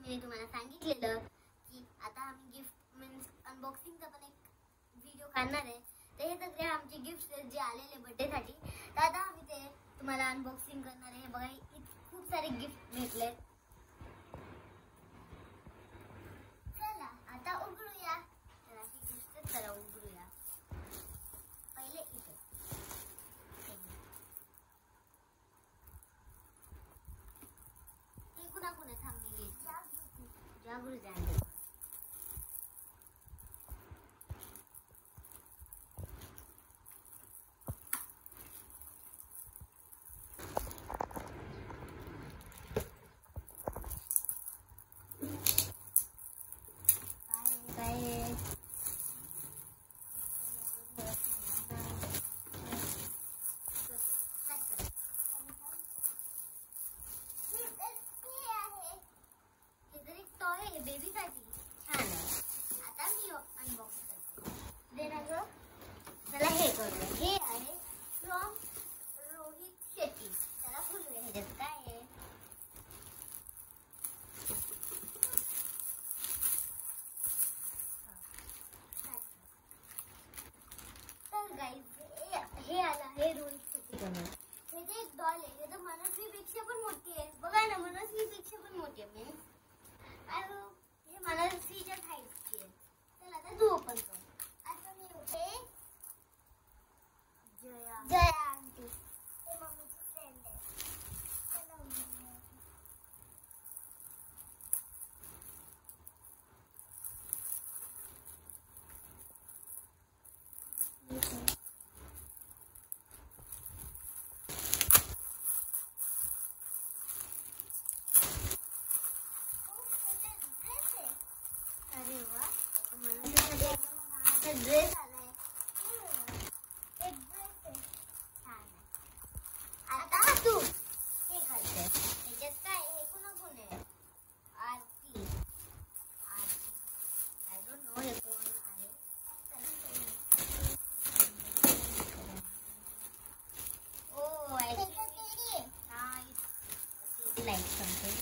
मी तुम्हाला सांगितलेलं की आता आम्ही गिफ्ट मीन्स अनबॉक्सिंगचा पण एक व्हिडिओ काढणार आहे. ते हे सगळे आमचे गिफ्ट जे आलेले बर्थडे साठी, तर आता आम्ही ते तुम्हाला अनबॉक्सिंग करणार आहे. बघा खूप सारे गिफ्ट भेटले. चला आता उघडूया. चला गिफ्ट चला उघडूया. पहिले इथे हे कुणा कुणा थांबली जागृत जाणते. बेबी साठी छान आहे. आता मी अनबॉक्स करते. दे ना ग. चला हे करूया. हे आहे फ्रॉम रोहित शेट्टी. चला बोलूया ह्याच्यात काय आहे. तर गाईज हे आलं आहे रोहित शेट्टीकडून. हे जे एक डॉल आहे हे तर मनस्वीपेक्षा पण मोठी आहे. बघा ना, मनस्वीपेक्षा पण मोठी आहे. मीन्स हे मनस्वीच्या हाईटची आहे. चला आता तू ओपन कर. आता मी हे जया आंटी, हे मम्मीची फ्रेंड आहे. चला ड्रेस आलाय. एक ड्रेस आहे. छान आहे. आता तू हे करते. ह्याच्यात काय हे कोण आहे. आरती. आय डोंट नो हे कोण आहे. Oh I like something.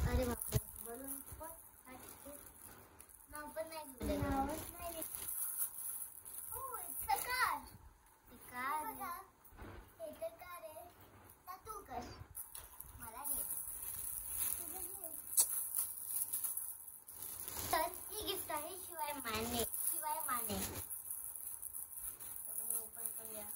अरे बापरे, बलून पण नाव पण नाही नावच नाही. Oh it's a car. Car हे तर कार आहे. तू कर. मला हे तर ही गिफ्ट आहे शिवाय माने. ओपन करूया.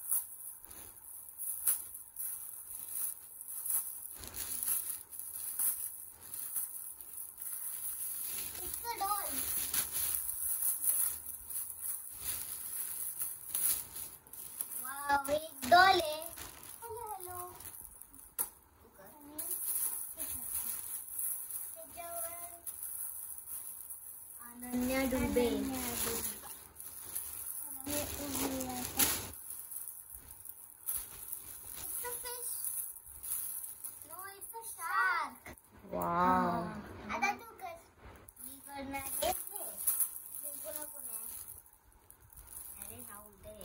एक डॉल आहे. हॅलो त्याच्यावर अनन्या डुबे. वाव. आता तू कर. मी करणार आहे. अरे नाव उदय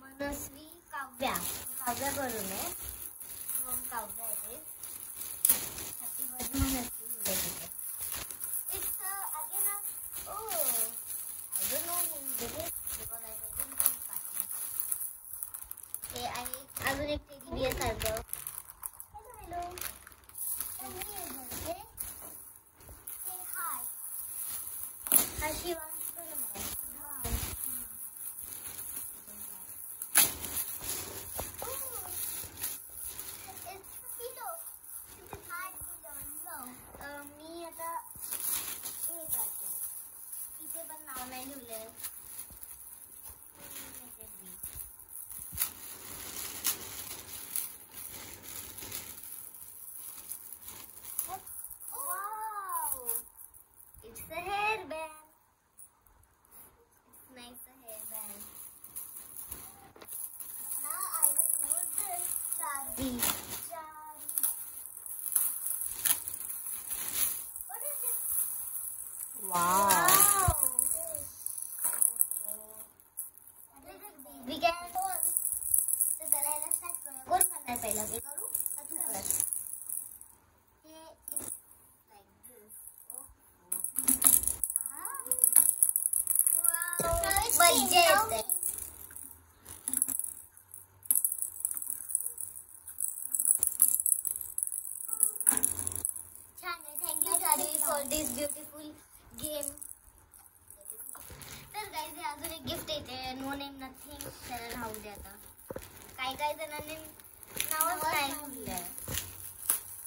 मनस्वी काव्या करून आहे. काव्या आहे. Happy birthday Manasvi. It's again oh I don't know who did it because I didn't see party. हे आहे अजून एक टेडी बियर सारखं. Hello hi Shivansh. मी आता हे करते. इथे पण नाव नाही लिहिलंय. It's a hairband. It's nice a hairband. Now I will remove this Charlie. पहिला हे करू का तू कर? हे लाईक दिस. मज्जा येते. छान आहे. Thank you Charvi for this beautiful game. तर गाईज अजून एक गिफ्ट येते. No name nothing. त्याला राहू दे आता. काही जणांनी नावच नाही लिहिलंय.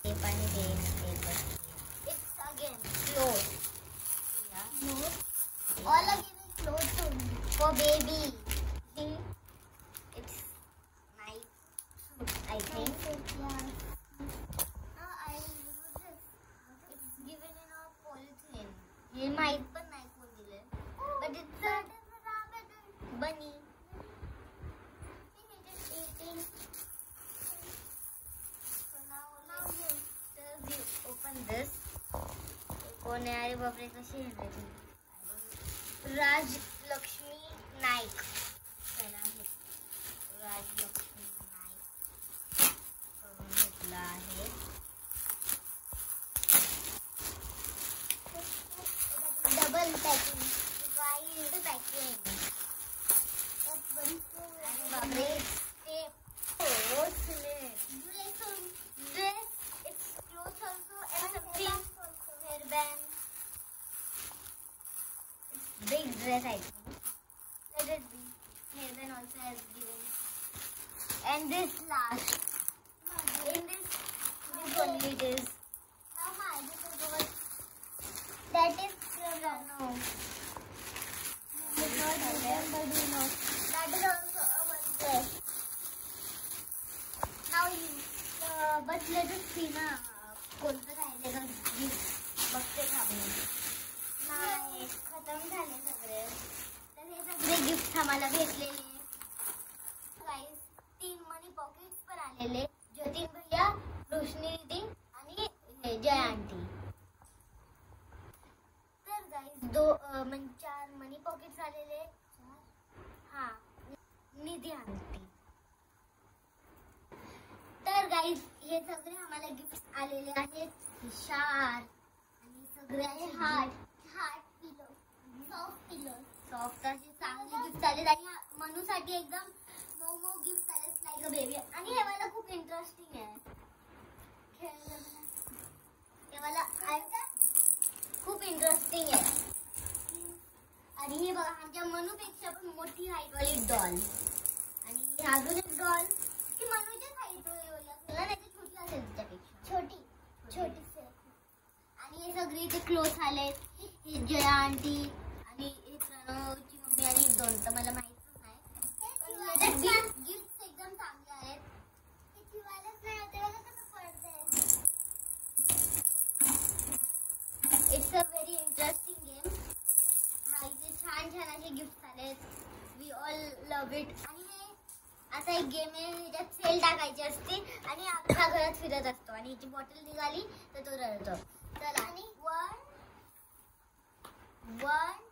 ते पण it's again cloth. All again cloth for baby. It's nice I think. It's given in a polythene. हे माहित पण नाही कोण दिले. But it's a bunny. It is eating. So now you open this. कोण आहे? अरे बापरे, कशी आहे ती? राज लक्ष्मी नाईक. त्याला आहे राजलक्ष्मी नाईक करून घेतला आहे. Double packing. Wild packing. बापरे, ते dress. It's cloth also and something hairband. Big dress I think. Let it be. Hairband also has given. And this last. In this only it is. That is no. That is also a one dress. Now you. But let us see ना. कोणतं राहिले का gift बघते का आपण? नाही, खतम झाले सगळे. तर हे सगळे गिफ्ट आम्हाला भेटलेले. गाईस 3 मनी पॉकेट्स पण आलेले. जतीन भैया, रोशनी दीदी आणि जय आंटी. तर गाईस 4 मनी पॉकेट्स आलेले. हा, निधी आंटी. तर गाईस हे सगळे आम्हाला गिफ्ट आलेले आहेत. शार आणि सगळे हार्ट पिलो, सॉफ्ट असे चांगले गिफ्ट आले. आणि मनूसाठी एकदम मोमो गिफ्ट आले लाईक अ बेबी. आणि हे मला खूप इंटरेस्टिंग आहे. हे मला खूप इंटरेस्टिंग आहे. आणि हे बघा, आमच्या मनूपेक्षा पण मोठी हाईट वाली डॉल. आणि अजून एक डॉल की मनूच्याच हाईट वाली असेल ना, नाही छोटी असेल तिच्यापेक्षा. छोटी. आणि हे सगळे इथे क्लोथ आलेत. हे जया आंटी आणि हे प्रणवची मम्मी आणि 2 तर मला माहितच नाही. गिफ्ट एकदम चांगले आहेत. It's a very interesting game. हा, इथे छान असे गिफ्ट आलेत. We all love it. आणि हे असा एक गेम आहे, ह्याच्यात सेल टाकायची असते आणि अख्खा घरात फिरत असतो. आणि हिची बॉटल निघाली तर तो रडतो. चला, आणि 1